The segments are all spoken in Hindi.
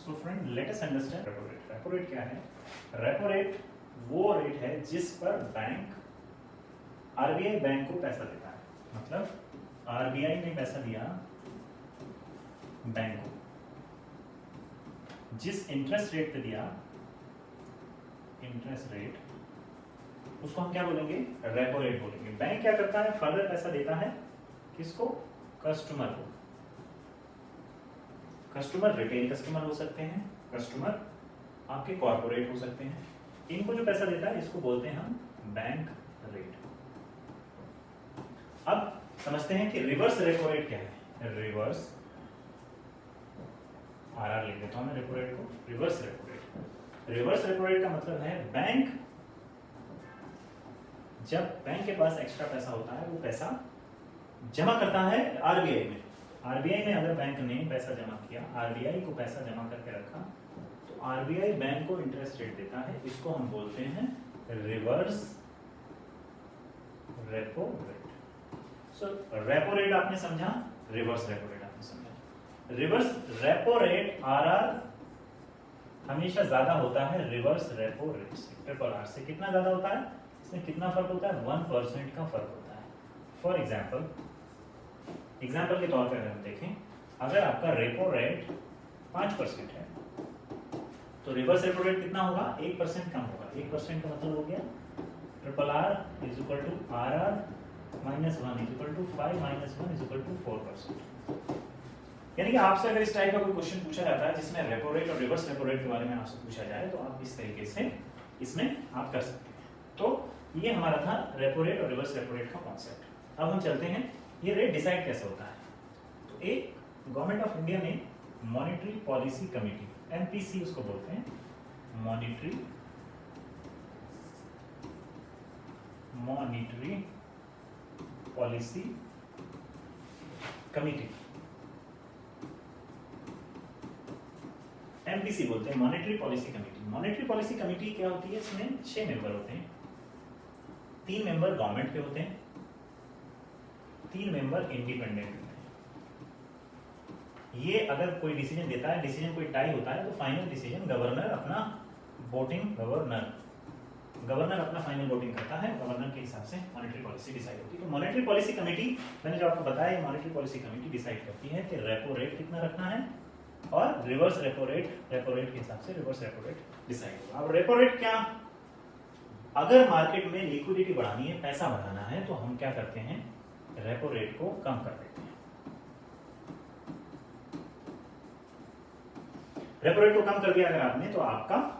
So friend let us understand repo rate. Repo rate क्या है? रेपो रेट वो रेट है जिस पर बैंक आरबीआई बैंक को पैसा देता है। मतलब आरबीआई ने पैसा दिया बैंक को, जिस इंटरेस्ट रेट पे दिया, इंटरेस्ट रेट, उसको हम क्या बोलेंगे? रेपो रेट बोलेंगे। बैंक क्या करता है? फर्दर पैसा देता है किसको? कस्टमर को। कस्टमर रिटेल कस्टमर हो सकते हैं, कस्टमर आपके कॉर्पोरेट हो सकते हैं। इनको जो पैसा देता है इसको बोलते हैं हम बैंक रेट। अब समझते हैं कि रिवर्स रेपो रेट क्या है। रिवर्स आरआर लिख देता हूं मैं रेपो रेट को, reverse repo rate. Reverse repo rate का मतलब है बैंक, जब बैंक के पास एक्स्ट्रा पैसा होता है वो पैसा जमा करता है आरबीआई में। आरबीआई में अगर बैंक ने पैसा जमा किया, आरबीआई को पैसा जमा करके रखा, तो आरबीआई बैंक को इंटरेस्ट रेट देता है। इसको हम बोलते हैं रिवर्स रेपो रेट। सो रेपो रेट आपने समझा, रिवर्स रेपो रेट आपने समझा। रिवर्स रेपो रेट आरआर हमेशा ज्यादा होता है रिवर्स रेपो रेट से, ट्रिपल आर से। कितना ज्यादा होता है? इसमें कितना फर्क होता है? 1% का फर्क होता है। फॉर एग्जाम्पल के तौर पर अगर हम देखें, अगर आपका रेपो रेट 5% है तो रिवर्स रेपो रेट कितना होगा? 1% कम होगा। 1% का मतलब हो गया triple R is equal to R R minus 1 is equal to 5 minus 1 is equal to 4%। यानी कि आपसे अगर इस टाइप का कोई क्वेश्चन पूछा जाता है जिसमें रेपो रेट और रिवर्स रेपो रेट के बारे में आपसे पूछा जाए, तो आप इस तरीके से इसमें आप कर सकते हैं। तो ये हमारा था रेपो रेट और रिवर्स रेपो रेट का कॉन्सेप्ट। अब हम चलते हैं ये रेट डिसाइड कैसे होता है। तो एक गवर्नमेंट ऑफ इंडिया ने मॉनेटरी पॉलिसी कमेटी, एमपीसी उसको बोलते हैं, मॉनेटरी पॉलिसी कमेटी, एमपीसी बोलते हैं, monetary policy committee. Monetary policy committee क्या होती है? इसमें 6 मेंबर होते हैं। 3 मेंबर गवर्नमेंट के होते हैं, 3 मेंबर इंडिपेंडेंट होते हैं। ये अगर कोई डिसीजन देता है, डिसीजन कोई टाई होता है, तो फाइनल डिसीजन गवर्नर अपना वोटिंग, गवर्नर अपना फाइनल वोटिंग करता है। गवर्नर के हिसाब से मॉनेटरी पॉलिसी डिसाइड होती है। तो मॉनेटरी पॉलिसी कमेटी, मैंने जो आपको बताया, मॉनेटरी पॉलिसी कमेटी डिसाइड करती है कि रेपो रेट कितना रखना है और रिवर्स रेपो रेट के हिसाब से रिवर्स रेपो रेट डिसाइड होगा। अब रेपो रेट क्या? अगर मार्केट में लिक्विडिटी बढ़ानी है, पैसा बढ़ाना है, तो हम क्या करते हैं? रेपो रेट को कम कर देते हैं। रेपो रेट को कम कर दिया अगर आपने, तो आपका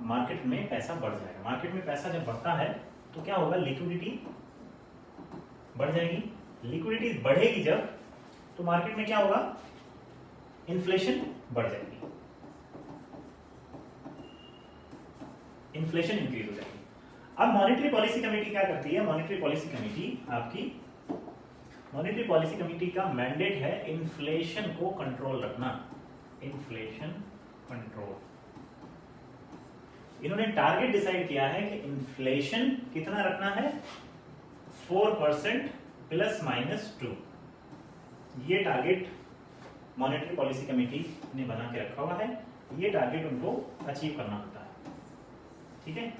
मार्केट में पैसा बढ़ जाएगा। मार्केट में पैसा जब बढ़ता है तो क्या होगा? लिक्विडिटी बढ़ जाएगी। लिक्विडिटी बढ़ेगी जब, तो मार्केट में क्या होगा? इन्फ्लेशन बढ़ जाएगी, इन्फ्लेशन इंक्रीज हो जाएगी। अब मॉनेटरी पॉलिसी कमेटी क्या करती है? मॉनेटरी पॉलिसी कमेटी का मैंडेट है इन्फ्लेशन को कंट्रोल रखना, इन्फ्लेशन कंट्रोल। इन्होंने टारगेट डिसाइड किया है कि इन्फ्लेशन कितना रखना है? 4% प्लस माइनस 2। ये टारगेट मॉनेटरी पॉलिसी कमेटी ने बना के रखा हुआ है। ये टारगेट उनको अचीव करना होता है, ठीक है?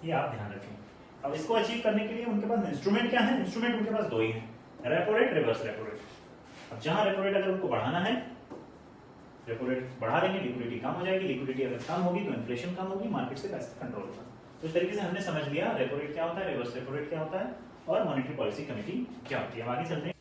ये आप ध्यान रखें। अब इसको अचीव करने के लिए उनके पास इंस्ट्रूमेंट क्या है? इंस्ट्रूमेंट उनके पास 2 ही है, repo rate, reverse repo rate. अब जहां रेपो रेट अगर उनको बढ़ाना है, रेपो रेट बढ़ा देंगे, लिक्विडिटी कम हो जाएगी। लिक्विडिटी अगर कम होगी तो इन्फ्लेशन कम होगी, मार्केट से पैसा कंट्रोल होगा। तो इस तरीके से हमने समझ लिया रेपो रेट क्या होता है, रिवर्स रेपो रेट क्या होता है और मॉनेटरी पॉलिसी कमेटी क्या होती है। अब आगे चलते हैं।